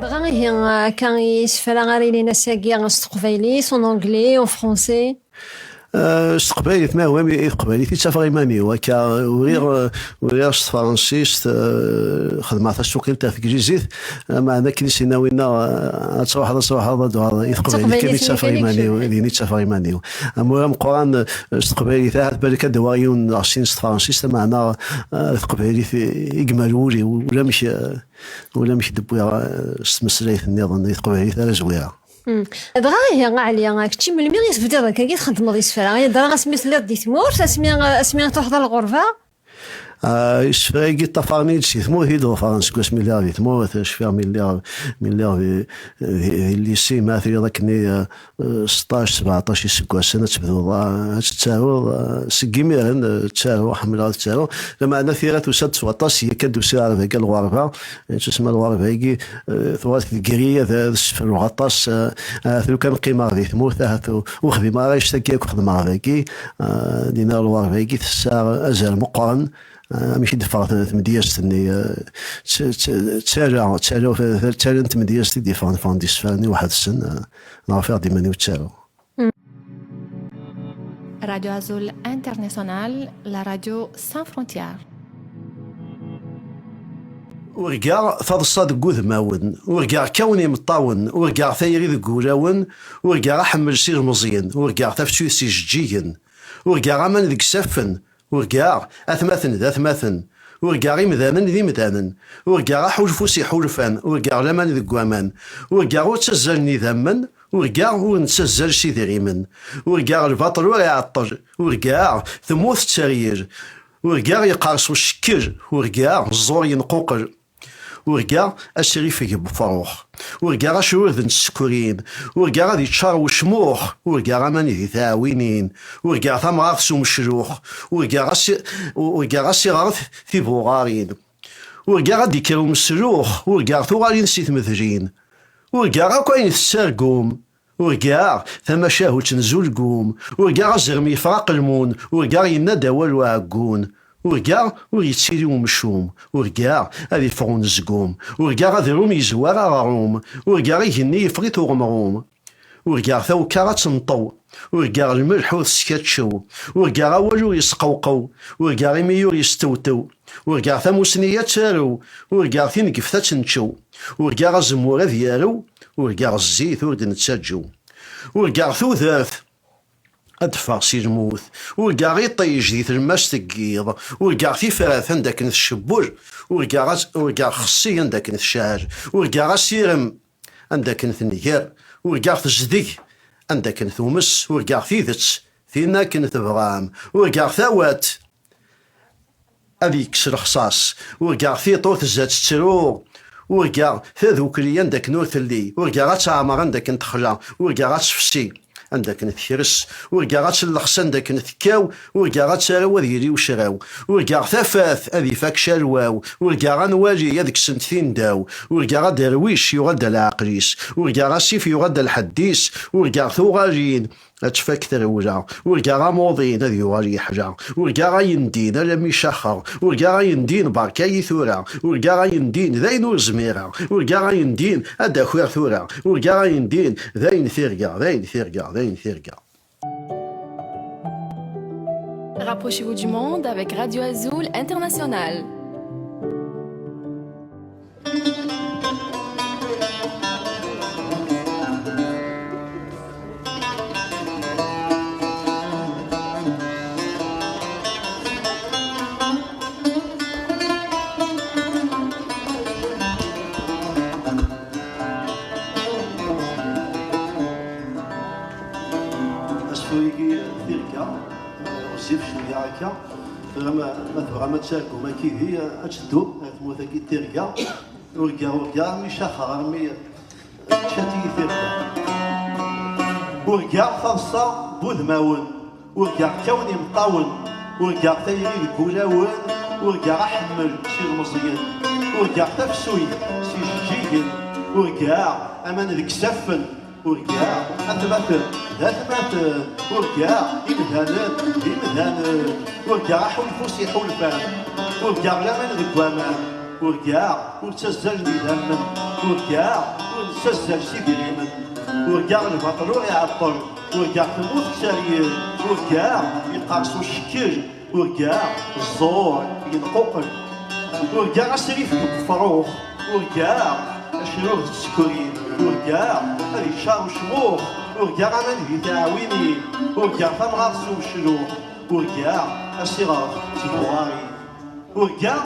Dra hie kan yesfra ɣer yilina-agi s teqbaylit, en anglais, en français. s teqbaylit ma هو تقبايليت يتفق إيماني هكا ورير s تفرنسيست خدمات السوقين تاع كريزيت معنا كنيس ناوينا تروح هذا يتقبايليت كان يتفق إيماني اللي يتفق إيماني المهم قران s تقبايليت تاع بالك دوايون عشرين s تفرنسيست معنا تقبايليت يجملولي ولا مش دبويا مسلايت النظام يتقبايليت على زويره. دغا هي عليا كنتي من المي غيتبدا هكا كي تخدم يسفرا دغا سميت دي تمور اسمي تروح الغرفه يسفريقي التفارنيد شي ثمو هيدو فرنسا كاس مليار ثمو تشفير مليار الليسي مثلا ذاكني 16 17 سكوا سنه تبدو تتاهو سكيميرن تتاهو حمل تتاهو لما انا ثيرات وسد 17 هي كدو سير هذاك الغرفه تسمى الغرفه هيك ثوات الكريه ذا في الغطاس ثلو كان قيمه غادي ثمو ثاثو وخدي ما رايش تاكيك خدم هذاك دينا الغرفه هيك الساعه ازال مقرن ماشي دفع تمدياس تني تسالو تمدياس دي فان ديسفاني واحد السن نعرف ديما نتسالو. Radio Azul International, la radio sans frontières. ورجع تضصى دقوذ ماون ورجع كوني مطاون ورجع ثيري ذقولاون ورجع حمل سير مزيان ورجع تفسي سجيين ورجع من ذك سفن ورجع أثماثن ورجع مذانا ذي مذانا ورجع حلفوسي حلفان ورجع لمن ذي قوامان ورجع وتسزلني ذمن ورجع ونسزل شي ذريمن ورجع البطل ويعطر ورجع ثموث تسرير ورجع يقارص الشكر ورجع الزور ينقوقر ورجع الشريف يجيب فروخ ورجع شروذ السكرين ورجع غادي تشار وشموخ ورجع ماني ذي ثاوينين ورجع ثمغاث ومشروخ ورجع غارث في بوغارين ورجع غادي كيرو مسلوخ ورجع ثوالين سيت مثرين ورجع كاين السرقوم ورجع ثما شاهو تنزول قوم ورجع زرمي فراق المون ورجع ينادى والو عقون ورجع ويتسيري ومشوم ورجع هذي فرون الزقوم ورجع غادي روم يزوار غاروم ورجع يهني يفريت وغمروم ورجع ثو كارات نطو ورجع الملح والسكاتشو ورجع والو يسقوقو ورجع ميور يستوتو ورجع ثموسنيات سارو ورجع ثين قفتات نشو ورجع الزمورة ديالو ورجع الزيت ورد نتسجو ورجع ثوثاث أدفع سي الموت ورجع يطيج دي الماس تقيض ورجع في فراث عندك الشبور ورجع خصي عندك الشعر ورجع سيرم عندك النيار ورجع تزدق عندك ثومس ورجع ثيثتس فينا كنت بغام ورجع ثوات أبي كسر خصاص ورجع في طوث الزات تسرو ورجع ثذوك لي عندك نور ثلي ورجع تعمر عندك نتخلع ورجع تفسي عندك نثيرس ورجع تلخص عندك نثكاو ورجع تساراو ذيري وشراو ورجع ثفاث أذي فاك شالواو ورجع نواجي يدك سنتين داو ورجع درويش يغدى العقريس ورجع سيف يغدى الحديس ورجع ثوغارين أتفاك تروجع ورجع موضين هذي يواري حجع ورجع يندين لم يشخر ورجع يندين بركاي ثورة ورجع يندين ذين زميرة ورجع يندين أدا خوير ثورة ورجع يندين ذين ثيرجع. Rapprochez-vous du monde avec Radio Azul International. ما تبغى تشاركوا ما كي هي اشدو تموت كي ترجع ورجع مش شخر مي شاتي ترجع ورجع خاصة بود ماون ورجع كوني مطاون ورجع ثاني الكولاون ورجع حمل سير مصير ورجع تفسوي سي جيجن ورجع امان ذيك سفن ورجع أثبت ورجع يمدهن ورجع حلفوسي حلفان ورجع لمن ذكوامان ورقاع ورتسجل ديما ورقاع ورتسجل سيدي غيمن ورقاع البطل يعطل ورقاع تموت كسارير ورقاع يقارسو الشكل ورقاع الزور ينقوقل ورقاع السريف الفروخ ورقاع اشروه السكرين ورقاع هذي شار وشموخ ورقاع انا نبي تعاويني ورقاع تنغرسو الشلوخ ورقاع الصغار تبغاري ورقاع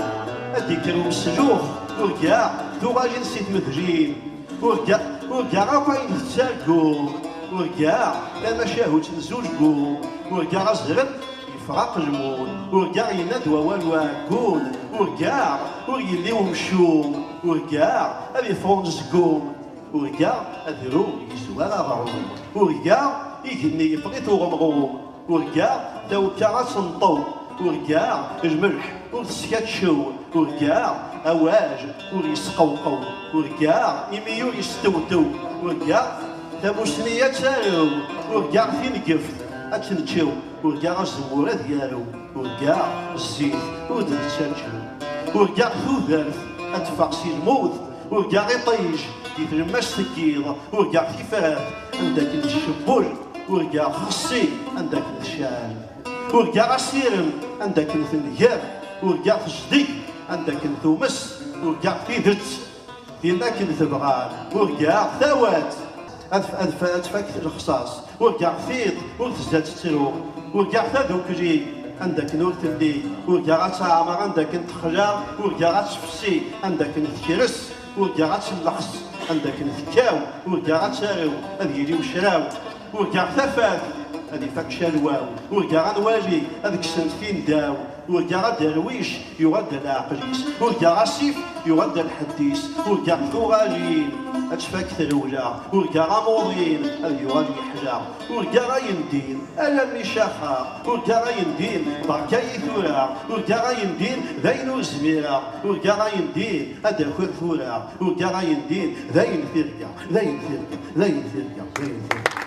هذيك السلوخ ورقاع ثوغاجي نسيت مدرين ورقاع غاكاين تساقو ورقاع لما شاهوت نزوجكو ورقاع زهرن يفرق المون ورقاع يناد ووال واكون ورقاع وريلي ومشوم ورقاع هذي فون زقوم ورقاع أذرو يزوار غروم ورقاع يجني يفقيت وغمغوم ورقاع دوكا سنطو ورقاع الملح ورسكات شو ورقاع أواج وريسقوقو ورقاع يميو يستوتو ورقاع تابوسنية تسالو ورقاع فين قفت أتنتشو ورقاع الزمورة ديالو ورقاع الزيت ودر تسالشو ورقاع ثوثالث أتفاق سي الموت ورقاع يطيش يترمس ثقيل ورقاع كيفات عندك الشبول ورقاع خصي عندك الشال ورقاع سيرم عندك الثنياب ورقاع تجدي عندك الثومس ورقاع تيدت ديالك الثبغان ورقاع ثوات أدفاك الخصاص ورقاع ثيط وتزداد تسرو ورقاع ثذوكري عندك نور تبدي ورقاع تعمر عندك تخجر ورقاع تفسي عندك تكرس ورقاع تلخص عندك نثكاو ورقاع تسارو هذي لي وشراو ورقاع ثفات هذي فك شالواو ورقاع نواجي هذيك السنت فين داو ورقاع درويش يغد العقليس ورقاع سيف يغد الحديث ورقاع ثوغاجين أتفاك ثرولا ورقاع موضين هذي يغالي حجا ورقاع يندين ألم شاخا ورقاع يندين بركاي ثورا ورقاع يندين ذين زميرا ورقاع يندين هذا خوي ثورا ورقاع يندين ذين ثرقا ذين ثرقا ذين ثرقا ذين ثرقا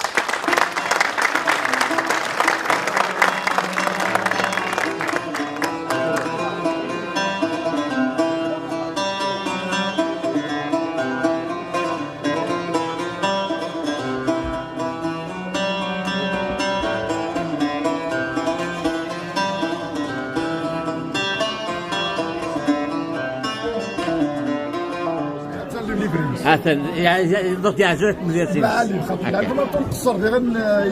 حسن يعني ضغط يعجبك مزيان عالي خاطر ما تنقصر غير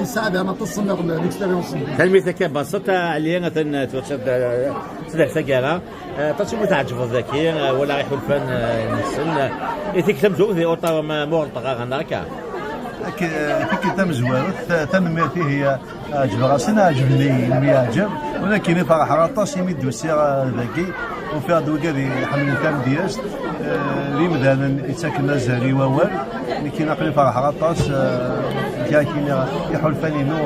يساعدها ما تصنع الاكسبيريونس تلميذك بسيطة عليا مثلا توصل سلاح سجارة تصوم تعجب الذكي ولا يحول فن نسل يتكلم زوجي أوطا ما مورطة غناكا كي تم زوار تنمير فيه هي عجبها سنة عجبني الميعجب ولكن فرح غطاس يمد السيارة ذكي وفي دوكا حمل كام دياس لي مثلا يتسكن زاري ووال كي نقل فرح غطاس كاين يحول فنينو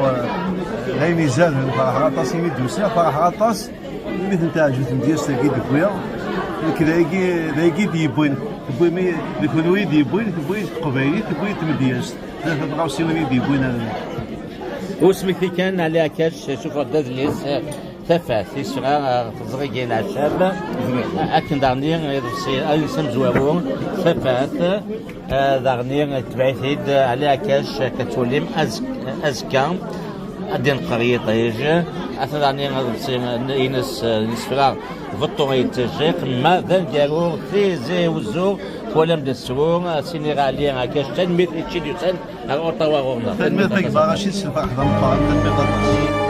غير ميزان فرح غطاس يمد السيارة فرح غطاس مثل تاع جوج دياس تاكي دكويا كذا ديبوين تبوي الكلوي ديبوين تبوي قبايلي تبوي تمدياس بغاو سيوني ديبوين واسمك كان عليها كاش شوف الدادليس ثفات يسرى تزغي العشاب اكن دارني يدرسي اسم زوارون ثفات دارني تبعثيد عليها كاش كتوليم ازكا الدين قرية طيج أثناء ينس نسفرا فطو يتجيق ما ذا ديالو في زي وزو ولم دسرون سينيغاليا كاش تنميت اتشي ديوسان على أوطاوا غورنا تنميت باغاشي سلفا حضر مقارنة تنميت